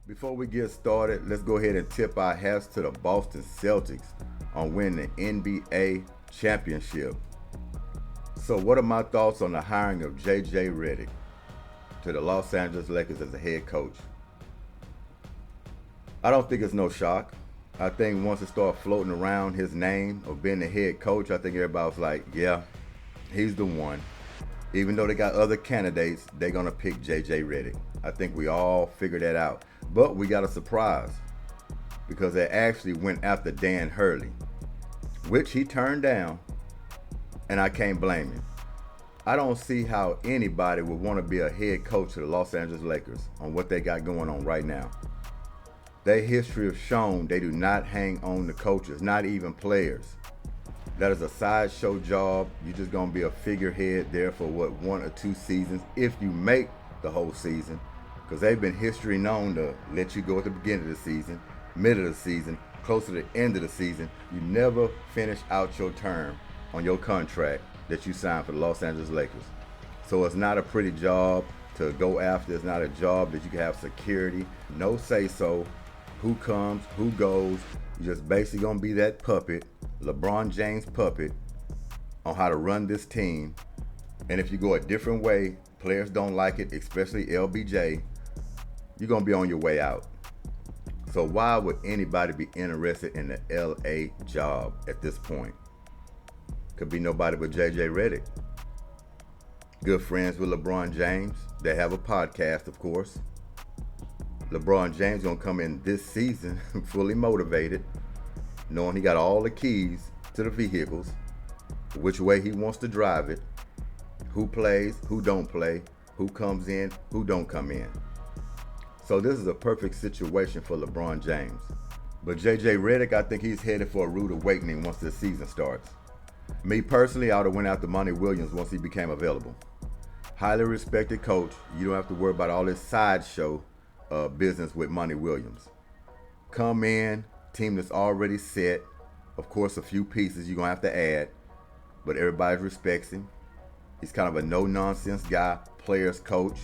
Before we get started, let's go ahead and tip our hats to the Boston Celtics on winning the NBA championship. So, what are my thoughts on the hiring of J.J. Redick to the Los Angeles Lakers as a head coach? I don't think it's no shock. I think once it started floating around his name of being the head coach, I think everybody was like, yeah, he's the one. Even though they got other candidates, they're going to pick J.J. Redick. I think we all figured that out. But we got a surprise because they actually went after Dan Hurley, which he turned down, and I can't blame him. I don't see how anybody would want to be a head coach of the Los Angeles Lakers on what they got going on right now. Their history has shown they do not hang on the coaches, not even players. That is a sideshow job. You're just going to be a figurehead there for 1 or 2 seasons if you make the whole season, because they've been history known to let you go at the beginning of the season, middle of the season, close to the end of the season. You never finish out your term on your contract that you signed for the Los Angeles Lakers. So it's not a pretty job to go after. It's not a job that you can have security, no say so, who comes, who goes. You're just basically going to be that puppet, LeBron James puppet, on how to run this team. And if you go a different way, players don't like it, especially LBJ, you're going to be on your way out. So why would anybody be interested in the LA job at this point? Could be nobody but J.J. Redick. Good friends with LeBron James. They have a podcast, of course. LeBron James going to come in this season fully motivated, knowing he got all the keys to the vehicles, which way he wants to drive it, who plays, who don't play, who comes in, who don't come in. So this is a perfect situation for LeBron James. But J.J. Redick, I think he's headed for a rude awakening once this season starts. Me personally, I would have went after Monty Williams once he became available. Highly respected coach. You don't have to worry about all this sideshow business with Monty Williams. Come in, team that's already set. Of course, a few pieces you're going to have to add, but everybody respects him. He's kind of a no-nonsense guy, players coach.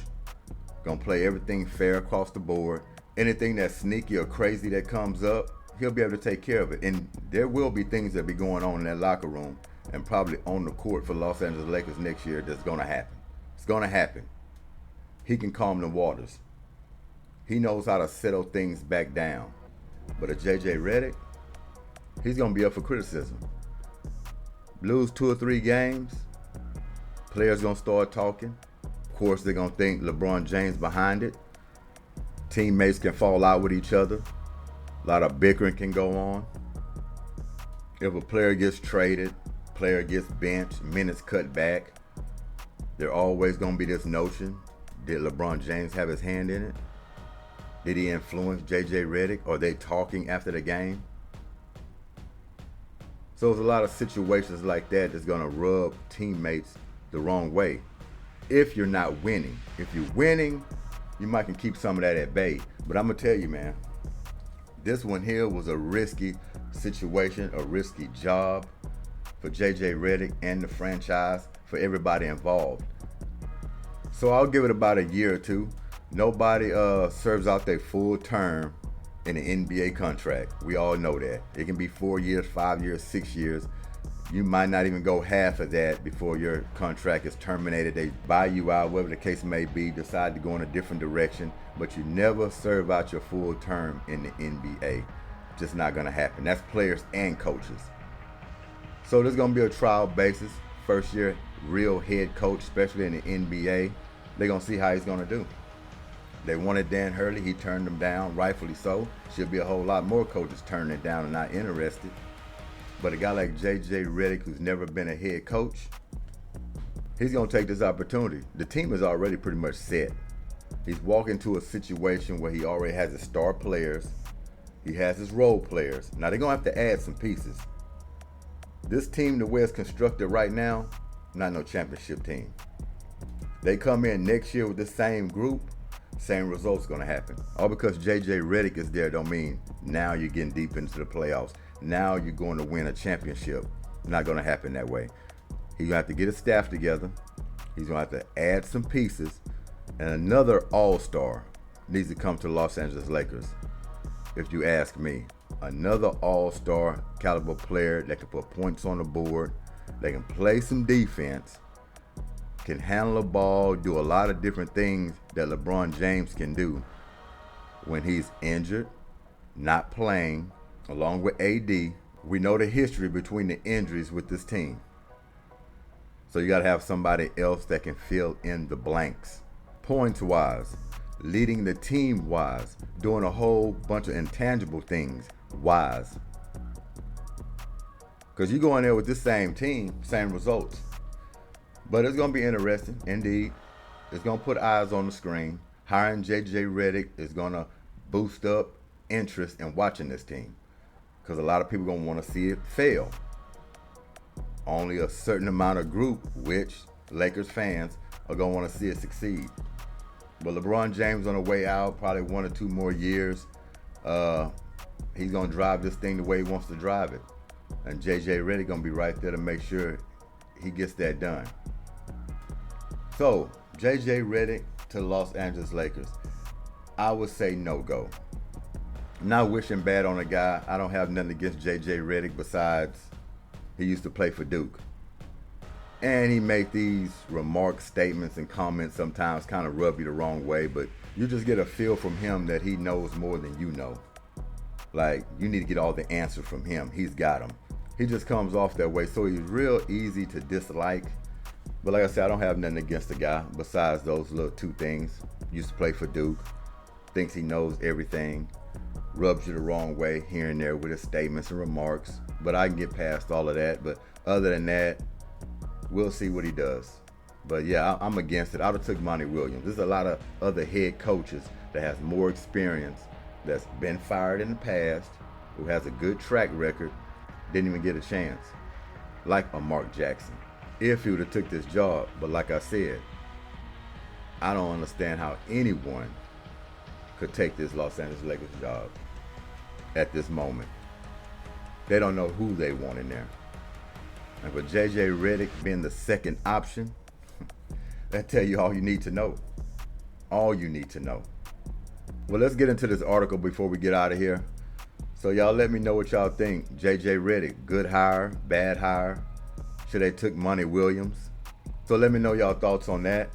Going to play everything fair across the board. Anything that's sneaky or crazy that comes up, he'll be able to take care of it. And there will be things that be going on in that locker room and probably on the court for Los Angeles Lakers next year that's going to happen. It's going to happen. He can calm the waters. He knows how to settle things back down. But a J.J. Redick, he's going to be up for criticism. Lose 2 or 3 games, players going to start talking. Of course, they're going to think LeBron James behind it. Teammates can fall out with each other. A lot of bickering can go on. If a player gets traded, player gets benched, minutes cut back, there always going to be this notion, did LeBron James have his hand in it? Did he influence J.J. Redick? Are they talking after the game? So there's a lot of situations like that that's going to rub teammates the wrong way if you're not winning. If you're winning, you might can keep some of that at bay. But I'm going to tell you, man, this one here was a risky situation, a risky job for J.J. Redick and the franchise, for everybody involved. So I'll give it about a year or two. Nobody serves out their full term in an NBA contract. We all know that. It can be 4 years, 5 years, 6 years. You might not even go half of that before your contract is terminated. They buy you out, whatever the case may be, decide to go in a different direction, but you never serve out your full term in the NBA. Just not going to happen. That's players and coaches. So there's going to be a trial basis. First year, real head coach, especially in the NBA. They're going to see how he's going to do. They wanted Dan Hurley. He turned them down, rightfully so. Should be a whole lot more coaches turning it down and not interested. But a guy like J.J. Redick, who's never been a head coach, he's going to take this opportunity. The team is already pretty much set. He's walking into a situation where he already has his star players. He has his role players. Now, they're going to have to add some pieces. This team, the way it's constructed right now, not no championship team. They come in next year with the same group, same results going to happen. All because J.J. Redick is there don't mean now you're getting deep into the playoffs. Now you're going to win a championship. Not going to happen that way. He's going to have to get his staff together. He's going to have to add some pieces. And another all-star needs to come to Los Angeles Lakers. If you ask me, another all-star caliber player that can put points on the board, that can play some defense, can handle the ball, do a lot of different things that LeBron James can do when he's injured, not playing, along with AD. We know the history between the injuries with this team. So you got to have somebody else that can fill in the blanks. Points-wise, leading the team-wise, doing a whole bunch of intangible things wise. Because you go in there with this same team, same results. But it's going to be interesting, indeed. It's going to put eyes on the screen. Hiring J.J. Redick is going to boost up interest in watching this team. Because a lot of people are going to want to see it fail. Only a certain amount of group, which Lakers fans, are going to want to see it succeed. But LeBron James on the way out, probably 1 or 2 more years, he's going to drive this thing the way he wants to drive it. And J.J. Redick going to be right there to make sure he gets that done. So, J.J. Redick to Los Angeles Lakers. I would say no-go. I'm not wishing bad on a guy. I don't have nothing against J.J. Redick besides he used to play for Duke. And he made these remarks, statements, and comments sometimes kind of rub you the wrong way, but you just get a feel from him that he knows more than you know. Like, you need to get all the answers from him. He's got them. He just comes off that way, so he's real easy to dislike. But like I said, I don't have nothing against the guy besides those little 2 things. Used to play for Duke. Thinks he knows everything. Rubs you the wrong way here and there with his statements and remarks. But I can get past all of that. But other than that, we'll see what he does. But yeah, I'm against it. I would have took Monty Williams. There's a lot of other head coaches that has more experience, that's been fired in the past, who has a good track record, didn't even get a chance. Like a Mark Jackson. If he would have took this job. But like I said, I don't understand how anyone could take this Los Angeles Lakers job at this moment. They don't know who they want in there. And for J.J. Redick being the second option, that tell you all you need to know. All you need to know. Well, let's get into this article before we get out of here. So y'all let me know what y'all think. J.J. Redick, good hire, bad hire? Should they took Monty Williams? So let me know y'all thoughts on that.